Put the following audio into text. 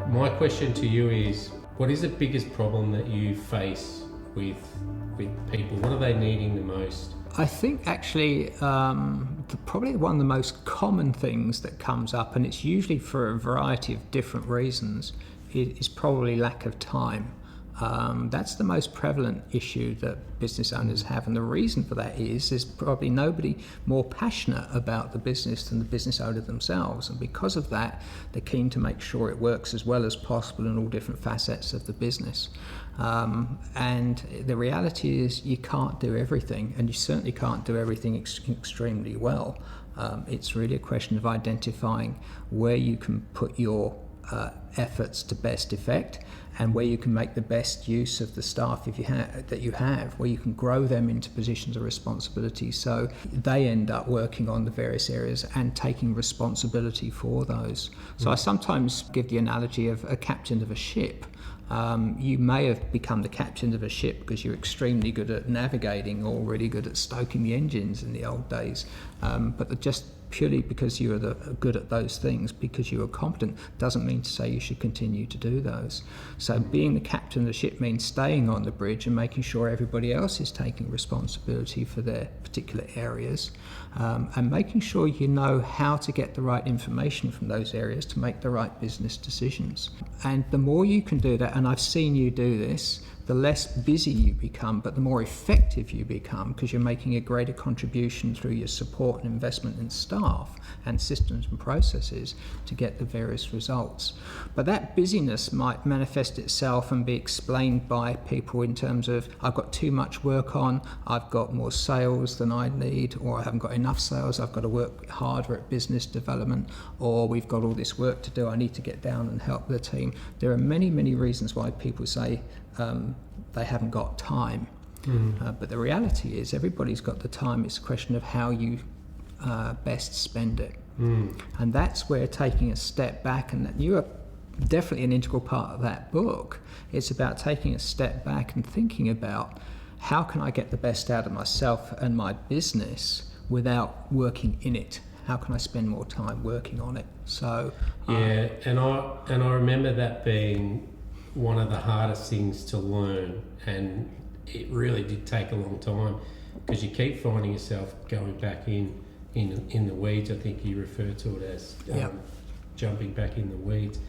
My question to you is, what is the biggest problem that you face with people? What are they needing the most? I think actually probably one of the most common things that comes up, and it's usually for a variety of different reasons, is probably lack of time. That's the most prevalent issue that business owners have, and the reason for that is there's probably nobody more passionate about the business than the business owner themselves, and because of that they're keen to make sure it works as well as possible in all different facets of the business. And the reality is you can't do everything, and you certainly can't do everything extremely well. It's really a question of identifying where you can put your efforts to best effect, and where you can make the best use of the staff that you have, where you can grow them into positions of responsibility so they end up working on the various areas and taking responsibility for those. So I sometimes give the analogy of a captain of a ship. You may have become the captain of a ship because you're extremely good at navigating or really good at stoking the engines in the old days, but just purely because you are good at those things, because you are competent, doesn't mean to say you should continue to do those. So being the captain of the ship means staying on the bridge and making sure everybody else is taking responsibility for their particular areas, and making sure you know how to get the right information from those areas to make the right business decisions. And the more you can do that, and I've seen you do this, the less busy you become, but the more effective you become, because you're making a greater contribution through your support and investment in staff and systems and processes to get the various results. But that busyness might manifest itself and be explained by people in terms of, I've got too much work on, I've got more sales than I need, or I haven't got enough sales, I've got to work harder at business development, or we've got all this work to do, I need to get down and help the team. There are many, many reasons why people say they haven't got time. But the reality is everybody's got the time. It's a question of how you best spend it. And that's where taking a step back, and you are definitely an integral part of that book. It's about taking a step back and thinking about how can I get the best out of myself and my business without working in it. How can I spend more time working on it? So yeah, and I remember that being one of the hardest things to learn, and it really did take a long time because you keep finding yourself going back in the weeds. I think you refer to it as jumping back in the weeds.